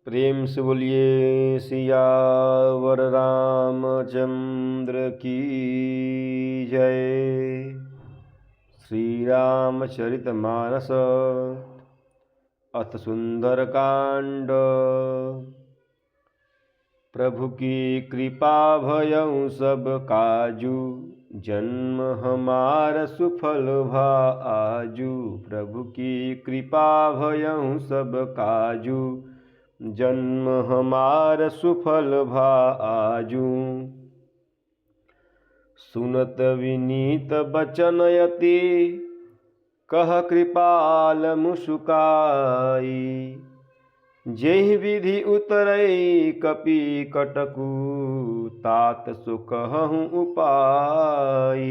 प्रेम से बोलिए सियावर रामचंद्र की जय। श्री रामचरितमानस अथ सुंदर कांड। प्रभु की कृपा भयउ सब काजू, जन्म हमार सुफल भा आजू। प्रभु की कृपा भयउ सब काजू, जन्म हमार सुफल भा आजू। सुनत विनीत बचन यति, कह कृपाल मुसुकाई। जेहि विधि उतरई कपि कटकु, तात सो कहूँ उपाई।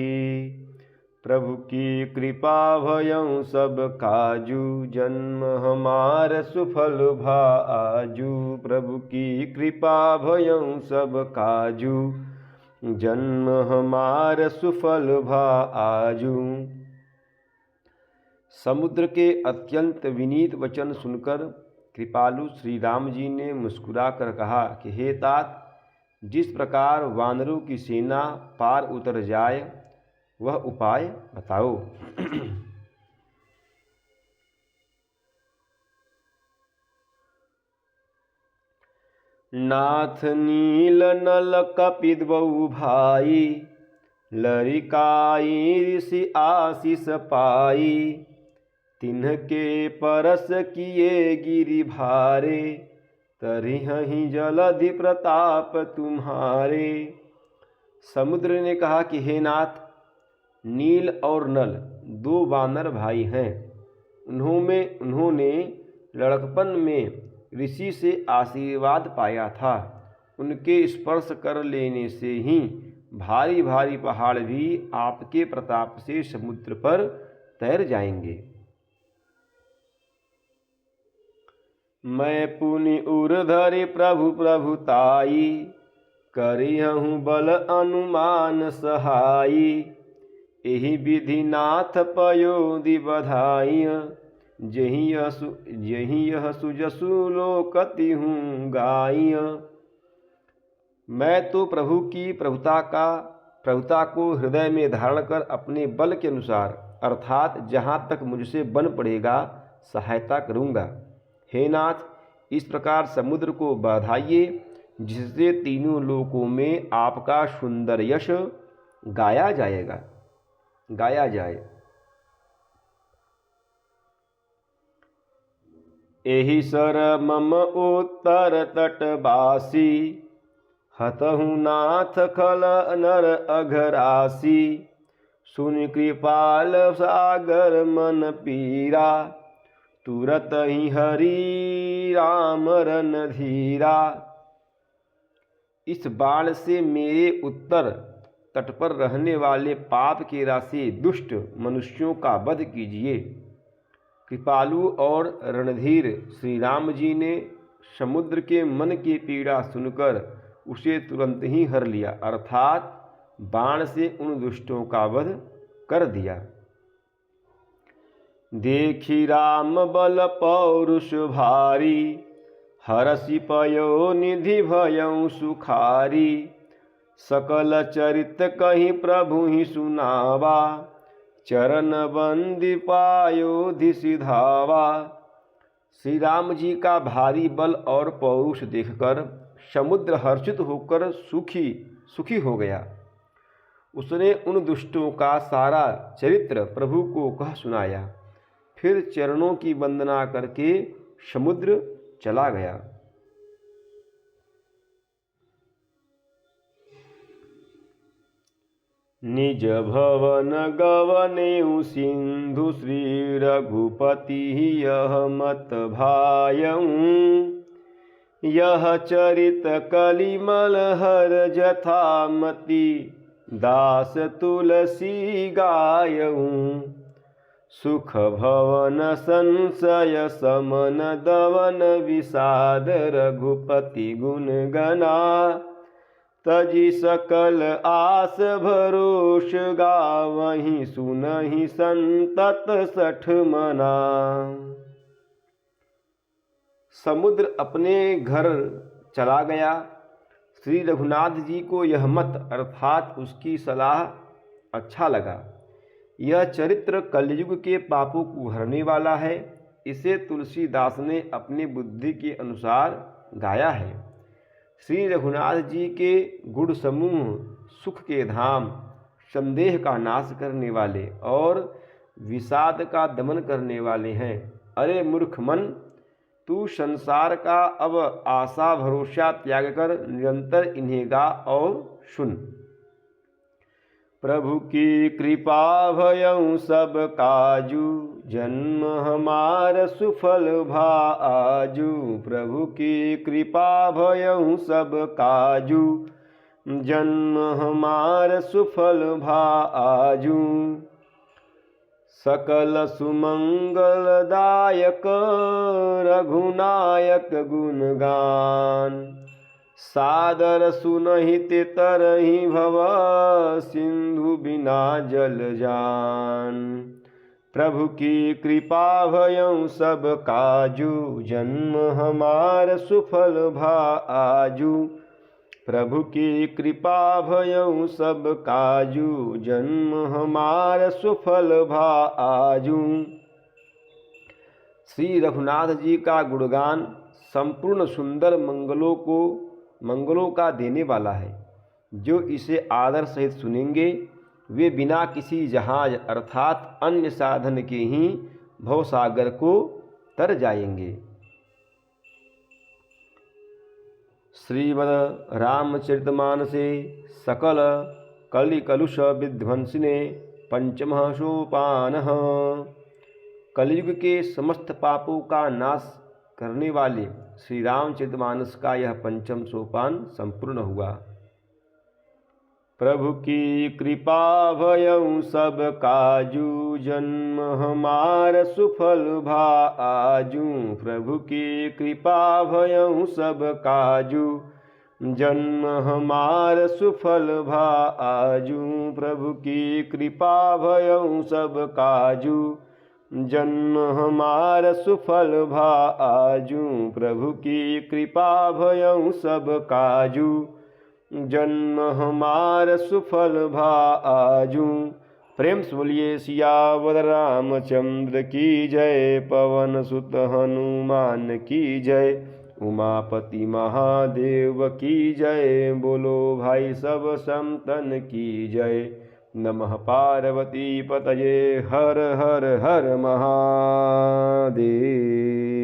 प्रभु की कृपा भयउ सब काजू, जन्म हमार सुफल भा आजू। प्रभु की कृपा भयउ सब काजू, जन्म हमार सुफल भा आजू। समुद्र के अत्यंत विनीत वचन सुनकर कृपालु श्री राम जी ने मुस्कुराकर कहा कि हे तात, जिस प्रकार वानरों की सेना पार उतर जाए वह उपाय बताओ। नाथ नील नल कपिद्वौ भाई, लरिकाई ऋषि आशीष पाई। तिन्हके परस किए गिरि भारे, तरिहहि जलधि प्रताप तुम्हारे। समुद्र ने कहा कि हे नाथ, नील और नल दो वानर भाई हैं। उन्होंने लड़कपन में ऋषि से आशीर्वाद पाया था। उनके स्पर्श कर लेने से ही भारी भारी पहाड़ भी आपके प्रताप से समुद्र पर तैर जाएंगे। मैं पुनि उर्धरि प्रभु प्रभुताई, करिहूँ बल अनुमान सहाई। एहि विधि नाथ पयोधि बधाई, जही यह सुजसु लोकति हूँ गाई। मैं तो प्रभु की प्रभुता को हृदय में धारण कर अपने बल के अनुसार अर्थात जहाँ तक मुझसे बन पड़ेगा सहायता करूँगा। हे नाथ, इस प्रकार समुद्र को बधाइए जिससे तीनों लोकों में आपका सुंदर यश गाया जाए। एहि सर मम उत्तर तटवासी, हतहु नाथ खल नर अघरासी। सुनि कृपाल सागर मन पीरा, तुरत ही हरि राम रणधीरा। इस बाण से मेरे उत्तर तट पर रहने वाले पाप के राशि दुष्ट मनुष्यों का वध कीजिए। कृपालु और रणधीर श्री राम जी ने समुद्र के मन की पीड़ा सुनकर उसे तुरंत ही हर लिया, अर्थात बाण से उन दुष्टों का वध कर दिया। देखी राम बल पौरुष भारी, हरषि पयो निधि भयउ सुखारी। सकल चरित कहीं प्रभु ही सुनावा, चरण बंदी पायोधि सिधावा। श्री राम जी का भारी बल और पौरुष देखकर समुद्र हर्षित होकर सुखी हो गया। उसने उन दुष्टों का सारा चरित्र प्रभु को कह सुनाया, फिर चरणों की वंदना करके समुद्र चला गया। निज भवन गवनेउ सिंधु, श्री रघुपति यह मत भायऊ। यह चरित कलिमल हर जथामति, दास तुलसी गायऊ। सुख भवन संशय समन दवन, विषाद रघुपति गुण गना। तजी सकल आस भरोष, गावहीं सुनहि संतत सठ मना। समुद्र अपने घर चला गया। श्री रघुनाथ जी को यह मत अर्थात उसकी सलाह अच्छा लगा। यह चरित्र कलयुग के पापों को हरने वाला है। इसे तुलसीदास ने अपनी बुद्धि के अनुसार गाया है। श्री रघुनाथ जी के गुण समूह सुख के धाम, संदेह का नाश करने वाले और विषाद का दमन करने वाले हैं। अरे मूर्ख मन, तू संसार का अब आशा भरोसा त्याग कर निरंतर इन्हें गा और सुन। प्रभु की कृपा भयउ सब काजू, जन्म हमार सुफल भा आजू। प्रभु की कृपा भयउ सब काजू, जन्म हमार सुफल भा आजू। सकल सुमंगलदायक रघुनायक गुणगान, सादर सुनहित तरहि भव सिंधु बिना जल जान। प्रभु की कृपा भयउ सब काजू, जन्म हमार सुफल भा आजू। प्रभु की कृपा भयउ सब काजू, जन्म हमार सुफल भा आजू। श्री रघुनाथ जी का गुणगान संपूर्ण सुंदर मंगलों का देने वाला है। जो इसे आदर सहित सुनेंगे वे बिना किसी जहाज अर्थात अन्य साधन के ही भवसागर को तर जाएंगे। श्रीमद् रामचरितमानसे सकल कलिकलुष विध्वंसिने पंचमः सोपानः। कलयुग के समस्त पापों का नाश करने वाले श्री रामचरितमानस का यह पंचम सोपान संपूर्ण हुआ। प्रभु की कृपा भयउ सब काजू, जन्म हमार सुफल भा आजू। प्रभु की कृपा भयउ सब काजू, जन्म हमार सुफल भा आजू। प्रभु की कृपा भयउ सब काजू, जन्म हमार सुफल भा आजू। प्रभु की कृपा भयउ सब काजू, जन्म हमार सुफल भा आजू। प्रेम से बोलिए सियावर रामचंद्र की जय, पवन सुत हनुमान की जय, उमापति महादेव की जय। बोलो भाई सब संतन की जय। नमः पार्वती पतये, हर हर हर महादेव।